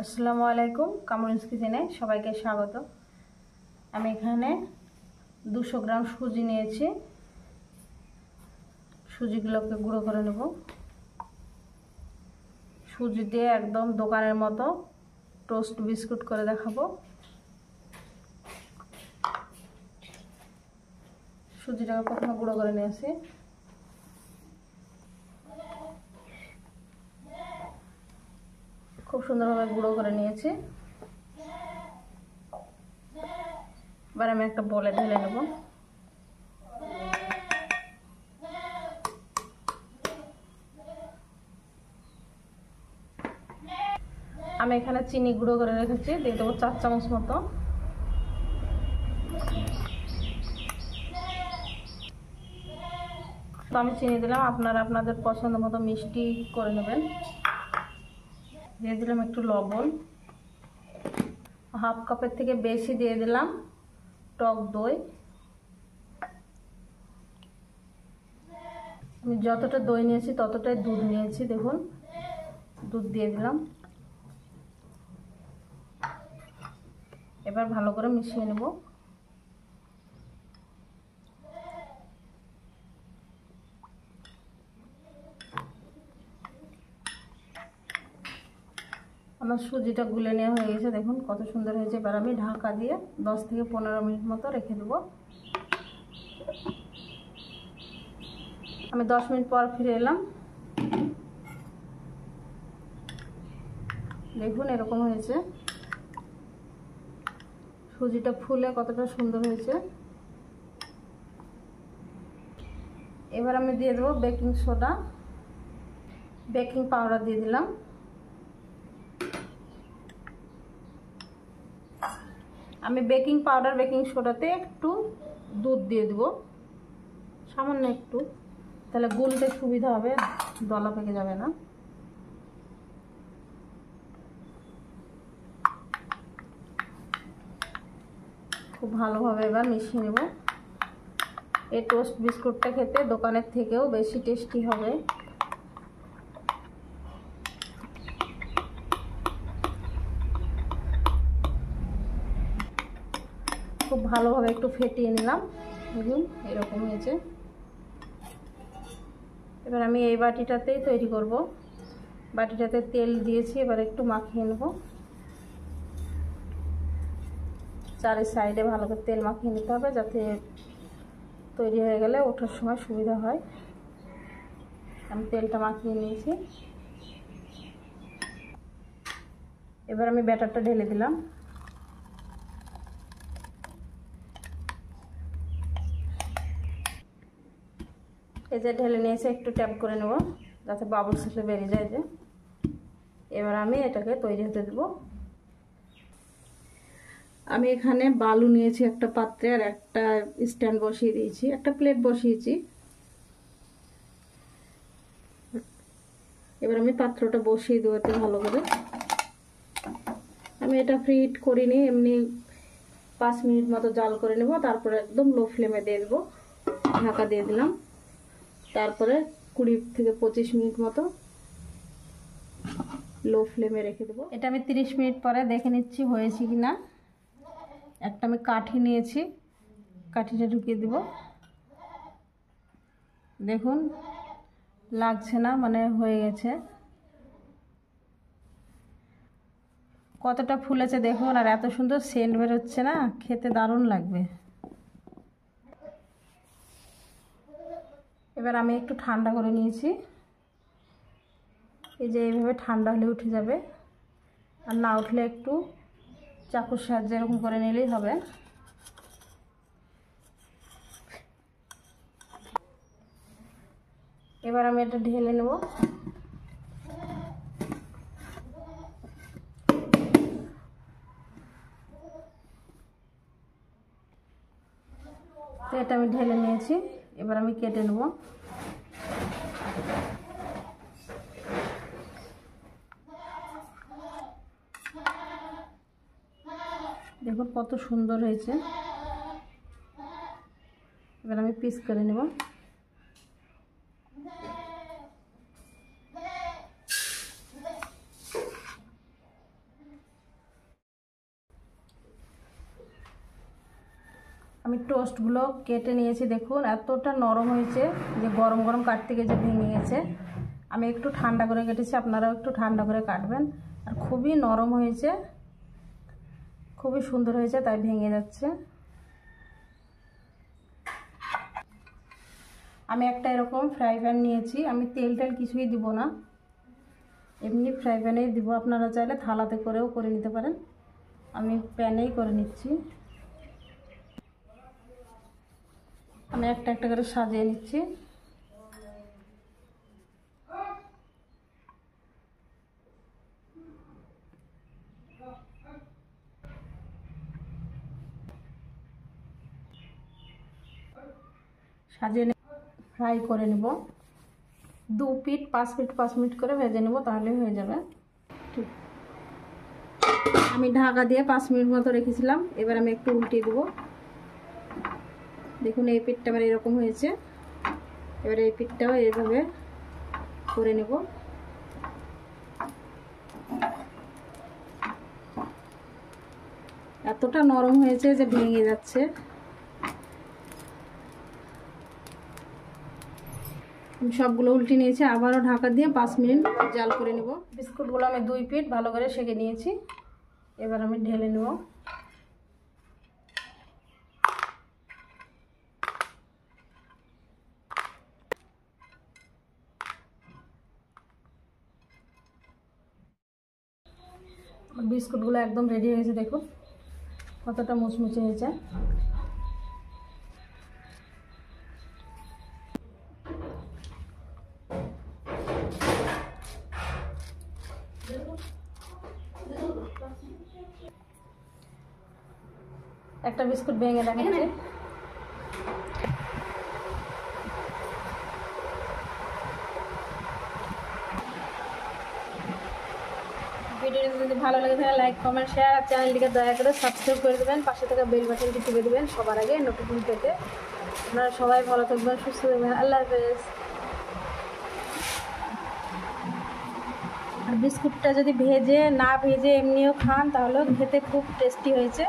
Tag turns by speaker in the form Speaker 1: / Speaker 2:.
Speaker 1: আসসালামু আলাইকুম, কামরুনস কিচেনে সবাইকে স্বাগত। আমি এখানে 200 গ্রাম সুজি নিয়েছি। সুজিগুলোকে গুঁড়ো করে নেব। সুজি দিয়ে একদম দোকানের মতো টোস্ট বিস্কুট করে দেখাবো। সুজিটাকে প্রথমে গুঁড়ো করে নিয়েছি। খুব সুন্দরভাবে গুঁড়ো করে নিয়েছি। এবার আমি একটা বলে ঢেলে নেব। আমি এখানে চিনি গুঁড়ো করে রেখেছি, দিয়ে দেবো 4 চামচ মতো। তো আমি চিনি দিলাম, আপনারা আপনাদের পছন্দ মতো মিষ্টি করে নেবেন। দিয়ে দিলাম একটু লবণ, হাফ কাপের থেকে বেশি দিয়ে দিলাম টক দই। আমি যতটা দই নিয়েছি ততটাই দুধ নিয়েছি, দেখুন দুধ দিয়ে দিলাম। এবার ভালো করে মিশিয়ে নেব। আমার সুজিটা গুলে নেওয়া হয়ে গেছে, দেখুন কত সুন্দর হয়েছে। এবার আমি ঢাকা দিয়ে 10 থেকে 15 মিনিট মতো রেখে দেব। আমি 10 মিনিট পর ফিরে এলাম। দেখুন এরকম হয়েছে, সুজিটা ফুলে কতটা সুন্দর হয়েছে। এবার আমি দিয়ে দেবো বেকিং সোডা, বেকিং পাউডার দিয়ে দিলাম। আমি বেকিং পাউডার বেকিং সোডাতে একটু দুধ দিয়ে দেব, সামান্য একটু, তাহলে গুলতে সুবিধা হবে, দলা পেকে যাবে না। খুব ভালোভাবে এবার মিশিয়ে নেব। এই টোস্ট বিস্কুটটা খেতে দোকানের থেকেও বেশি টেস্টি হবে। খুব ভালোভাবে একটু ফেটিয়ে নিলাম, দেখুন এরকম হয়েছে। এবার আমি এই বাটিটাতেই তৈরি করব। বাটিটাতে তেল দিয়েছি, এবার একটু মাখিয়ে নেব। চারি সাইডে ভালো করে তেল মাখিয়ে নিতে হবে, যাতে তৈরি হয়ে গেলে ওঠার সময় সুবিধা হয়। আমি তেলটা মাখিয়ে নিয়েছি। এবার আমি ব্যাটারটা ঢেলে দিলাম। এই যে ঢেলে নিয়েছি, একটু ট্যাপ করে নেব যাতে বাবলস এসে বেরিয়ে যায়। যে এবার আমি এটাকে তৈরি হতে দেব। আমি এখানে বালু নিয়েছি একটা পাত্রে, আর একটা স্ট্যান্ড বসিয়ে দিয়েছি, একটা প্লেট বসিয়েছি। এবার আমি পাত্রটা বসিয়ে দেবো ভালো করে। আমি এটা প্রিহিট করিনি, এমনি 5 মিনিট মতো জাল করে নেব, তারপরে একদম লো ফ্লেমে দিয়ে দেবো। ঢাকা দিয়ে দিলাম, তারপরে 20 থেকে 25 মিনিট মতো লো ফ্লেমে রেখে দেবো। এটা আমি 30 মিনিট পরে দেখে নিচ্ছি হয়েছে কি না। একটা আমি কাঠি নিয়েছি, কাঠিটা ঢুকিয়ে দেব। দেখুন লাগছে না, মানে হয়ে গেছে। কতটা ফুলেছে দেখুন, আর এত সুন্দর সেন্ট বেরোচ্ছে না, খেতে দারুণ লাগবে। এবার আমি একটু ঠান্ডা করে নিয়েছি। এই যে এইভাবে ঠান্ডা হলে উঠে যাবে, আর না উঠলে একটু চাকুর সাহায্যে এরকম করে নিলেই হবে। এবার আমি এটা ঢেলে নেব। তো এটা আমি ঢেলে নিয়েছি, এবার আমি কেটে নেব। দেখুন কত সুন্দর হয়েছে। এবার আমি পিস করে নেব। আমি টোস্টগুলো কেটে নিয়েছি, দেখুন এতটা নরম হয়েছে যে গরম গরম কাটতে গিয়ে যে ভেঙে গেছে। আমি একটু ঠান্ডা করে কেটেছি, আপনারাও একটু ঠান্ডা করে কাটবেন। আর খুবই নরম হয়েছে, খুবই সুন্দর হয়েছে, তাই ভেঙে যাচ্ছে। আমি একটা এরকম ফ্রাই প্যান নিয়েছি, আমি তেল কিছুই দিব না, এমনি ফ্রাই প্যানেই দিব। আপনারা চাইলে থালাতে করেও করে নিতে পারেন, আমি প্যানেই করে নিচ্ছি। আমি একটা একটা করে সাজিয়ে নিচ্ছি। সাজিয়ে ফ্রাই করে নেব, 2 পিঠ 5 মিনিট করে ভেজে নেব, তাহলেই হয়ে যাবে। আমি ঢাকা দিয়ে 5 মিনিট মতো রেখেছিলাম, এবার আমি একটু উল্টিয়ে দেবো। দেখুন এই পিঠটা আমার এরকম হয়েছে, এবার এই পিঠটাও এইভাবে করে নেব। এতটা নরম হয়েছে যে ভেঙে যাচ্ছে। সবগুলো উল্টে নিয়েছি, আবারও ঢাকা দিয়ে 5 মিনিট জাল করে নেব। বিস্কুটগুলো আমি 2 পিঠ ভালো করে সেঁকে নিয়েছি, এবার আমি ঢেলে নেব। বিস্কুটগুলো একদম রেডি হয়ে গেছে, দেখুন কতটা মুচমুচে হয়েছে। একটা বিস্কুট ভেঙে দেখাচ্ছি। ভিডিওটি যদি ভালো লাগে তাহলে লাইক কমেন্ট শেয়ার, আর চ্যানেলটিকে দয়া করে সাবস্ক্রাইব করে দেবেন, পাশে থাকা বেল বাটনটি টিপে দেবেন সবার আগে নোটিফিকেশন পেতে। আপনারা সবাই ভালো থাকবেন, সুস্থ থাকবেন, আল্লাহ হাফেজ। আর বিস্কুটটা যদি ভেজে না ভেজে এমনিও খান তাহলেও খেতে খুব টেস্টি হয়েছে।